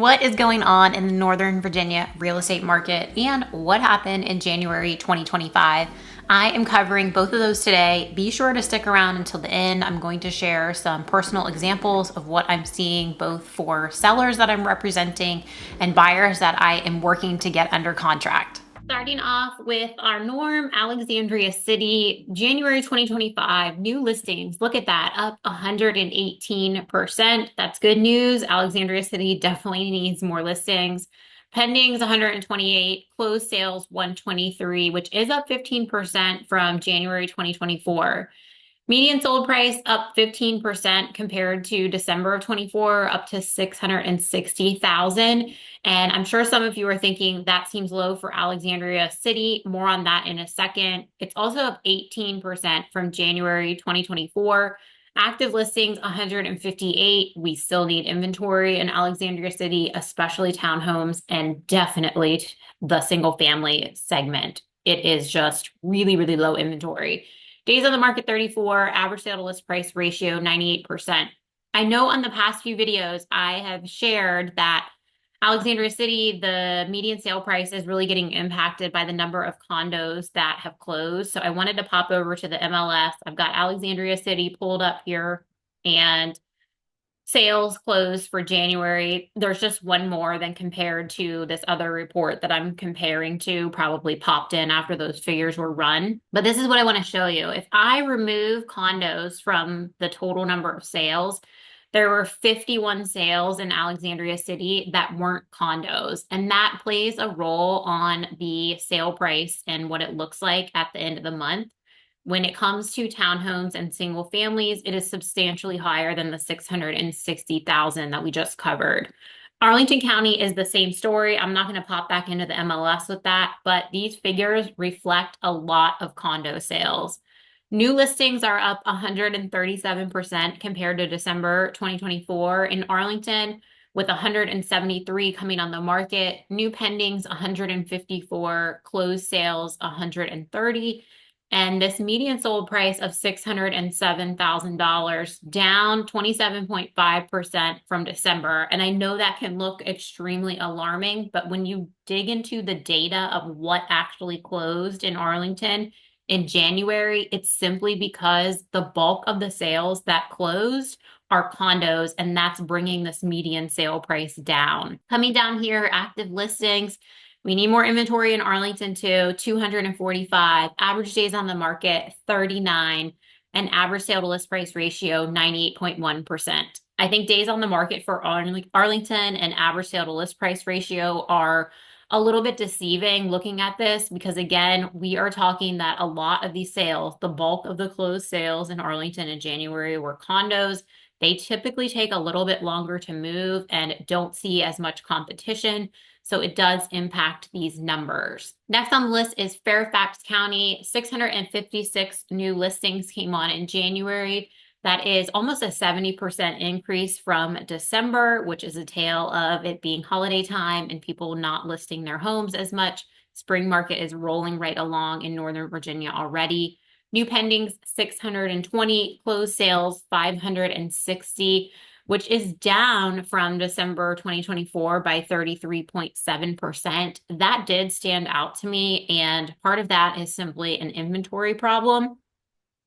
What is going on in the Northern Virginia real estate market and what happened in January 2025? I am covering both of those today. Be sure to stick around until the end. I'm going to share some personal examples of what I'm seeing both for sellers that I'm representing and buyers that I am working to get under contract. Starting off with our norm, Alexandria City, January 2025, new listings. Look at that, up 118%. That's good news. Alexandria City definitely needs more listings. Pendings 128, closed sales 123, which is up 15% from January 2024. Median sold price up 15% compared to December of 24, up to 660,000. And I'm sure some of you are thinking that seems low for Alexandria City. More on that in a second. It's also up 18% from January 2024. Active listings 158. We still need inventory in Alexandria City, especially townhomes and definitely the single family segment. It is just really, really low inventory. Days on the market 34, average sale to list price ratio 98%. I know on the past few videos I have shared that Alexandria City, the median sale price is really getting impacted by the number of condos that have closed. So I wanted to pop over to the MLS. I've got Alexandria City pulled up here and sales closed for January. There's just one more than compared to this other report that I'm comparing to, probably popped in after those figures were run. But this is what I want to show you. If I remove condos from the total number of sales, there were 51 sales in Alexandria City that weren't condos. And that plays a role on the sale price and what it looks like at the end of the month. When it comes to townhomes and single families, it is substantially higher than the 660,000 that we just covered. Arlington County is the same story. I'm not going to pop back into the MLS with that, but these figures reflect a lot of condo sales. New listings are up 137% compared to December 2024 in Arlington, with 173 coming on the market. New pendings 154, closed sales 130. And this median sold price of $607,000, down 27.5% from December. And I know that can look extremely alarming, but when you dig into the data of what actually closed in Arlington in January, it's simply because the bulk of the sales that closed are condos, and that's bringing this median sale price down. Coming down here, active listings. We need more inventory in Arlington too, 245, average days on the market, 39, and average sale to list price ratio, 98.1%. I think days on the market for Arlington and average sale to list price ratio are a little bit deceiving looking at this because, again, we are talking that a lot of these sales, the bulk of the closed sales in Arlington in January were condos. They typically take a little bit longer to move and don't see as much competition. So it does impact these numbers. Next on the list is Fairfax County. 656 new listings came on in January. That is almost a 70% increase from December, which is a tale of it being holiday time and people not listing their homes as much. Spring market is rolling right along in Northern Virginia already. New pendings 620, closed sales 560, which is down from December 2024 by 33.7%. That did stand out to me, and part of that is simply an inventory problem.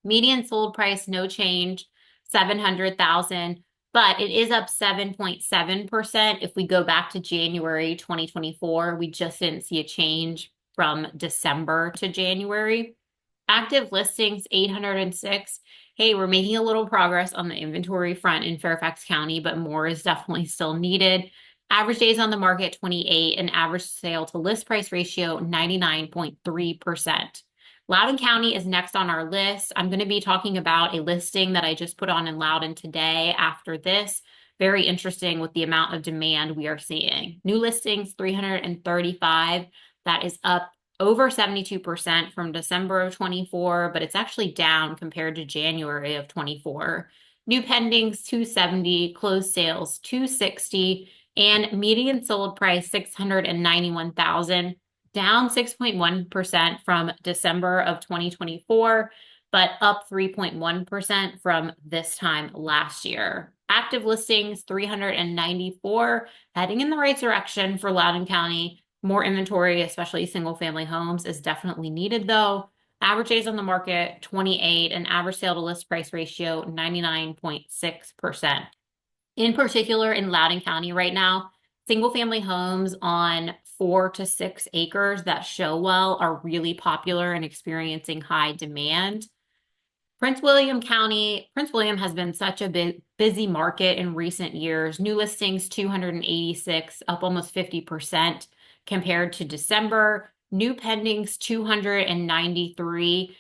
Median sold price, no change, 700,000, but it is up 7.7%. If we go back to January 2024, we just didn't see a change from December to January. Active listings, 806. Hey, we're making a little progress on the inventory front in Fairfax County, but more is definitely still needed. Average days on the market, 28, and average sale to list price ratio, 99.3%. Loudoun County is next on our list. I'm going to be talking about a listing that I just put on in Loudoun today after this. Very interesting with the amount of demand we are seeing. New listings, 335. That is up over 72% from December of 24, but it's actually down compared to January of 24. New pendings, 270, closed sales, 260, and median sold price, 691,000, down 6.1% from December of 2024, but up 3.1% from this time last year. Active listings, 394, heading in the right direction for Loudoun County. More inventory, especially single family homes, is definitely needed though. Average days on the market, 28, and average sale to list price ratio, 99.6%. In particular, in Loudoun County right now, single family homes on 4 to 6 acres that show well are really popular and experiencing high demand. Prince William has been such a busy market in recent years. New listings 286, up almost 50% compared to December. New pendings 293,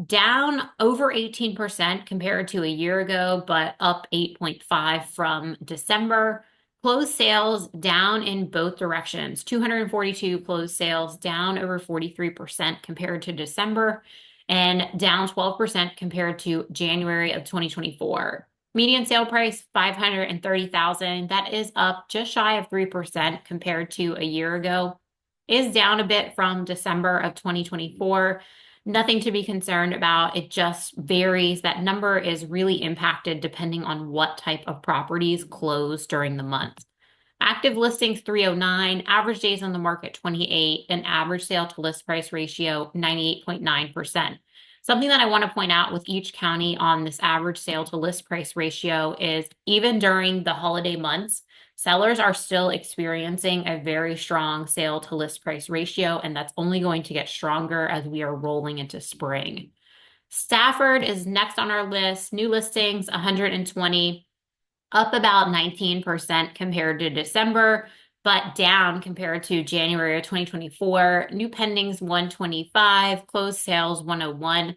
down over 18% compared to a year ago, but up 8.5 from December. Closed sales down in both directions. 242 closed sales, down over 43% compared to December, and down 12% compared to January of 2024. Median sale price, $530,000. That is up just shy of 3% compared to a year ago. Is down a bit from December of 2024. Nothing to be concerned about. It just varies. That number is really impacted depending on what type of properties close during the month. Active listings 309, average days on the market 28, and average sale to list price ratio 98.9%. Something that I want to point out with each county on this average sale to list price ratio is even during the holiday months, sellers are still experiencing a very strong sale to list price ratio, and that's only going to get stronger as we are rolling into spring. Stafford is next on our list. New listings 120, up about 19% compared to December, but down compared to January of 2024. New pendings 125, closed sales 101,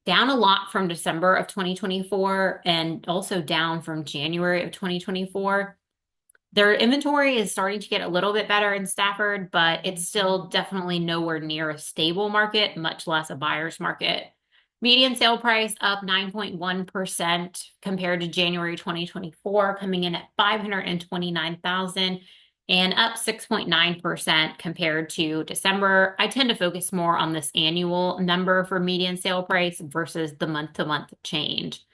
down a lot from December of 2024 and also down from January of 2024. Their inventory is starting to get a little bit better in Stafford, but it's still definitely nowhere near a stable market, much less a buyer's market. Median sale price up 9.1% compared to January 2024, coming in at $529,000 and up 6.9% compared to December. I tend to focus more on this annual number for median sale price versus the month-to-month change.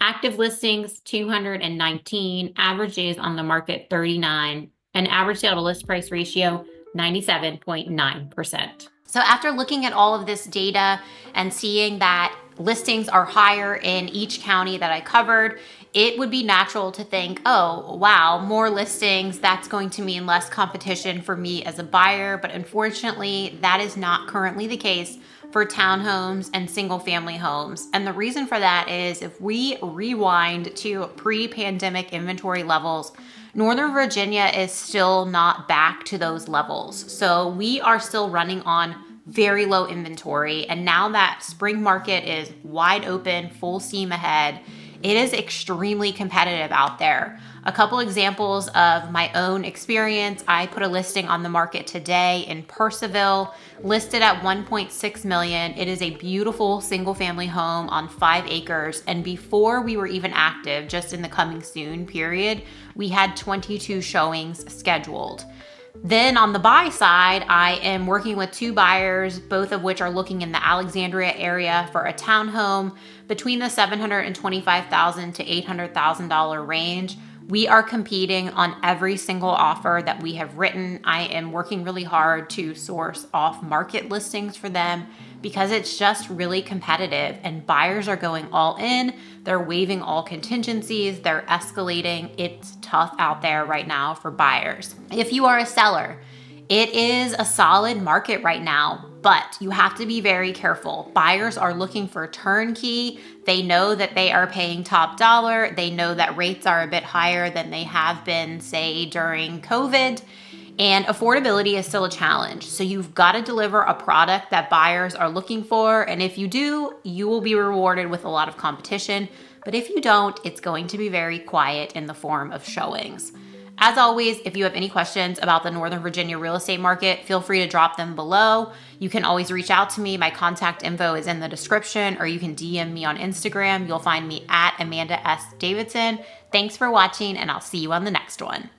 Active listings 219, average days on the market 39, and average sale to list price ratio 97.9%. So after looking at all of this data and seeing that listings are higher in each county that I covered, it would be natural to think, oh, wow, more listings, that's going to mean less competition for me as a buyer. But unfortunately, that is not currently the case for townhomes and single family homes. And the reason for that is if we rewind to pre-pandemic inventory levels, Northern Virginia is still not back to those levels. So we are still running on very low inventory. And now that spring market is wide open, full steam ahead, it is extremely competitive out there. A couple examples of my own experience. I put a listing on the market today in Purcellville, listed at $1.6 million. It is a beautiful single family home on 5 acres. And before we were even active, just in the coming soon period, we had 22 showings scheduled. Then on the buy side, I am working with 2 buyers, both of which are looking in the Alexandria area for a townhome between the $725,000 to $800,000 range. We are competing on every single offer that we have written. I am working really hard to source off-market listings for them because it's just really competitive and buyers are going all in. They're waiving all contingencies. They're escalating. It's tough out there right now for buyers. If you are a seller, it is a solid market right now, but you have to be very careful. Buyers are looking for turnkey. They know that they are paying top dollar. They know that rates are a bit higher than they have been, say, during COVID. And affordability is still a challenge. So you've got to deliver a product that buyers are looking for. And if you do, you will be rewarded with a lot of competition. But if you don't, it's going to be very quiet in the form of showings. As always, if you have any questions about the Northern Virginia real estate market, feel free to drop them below. You can always reach out to me. My contact info is in the description, or you can DM me on Instagram. You'll find me at Amanda S. Davidson. Thanks for watching, and I'll see you on the next one.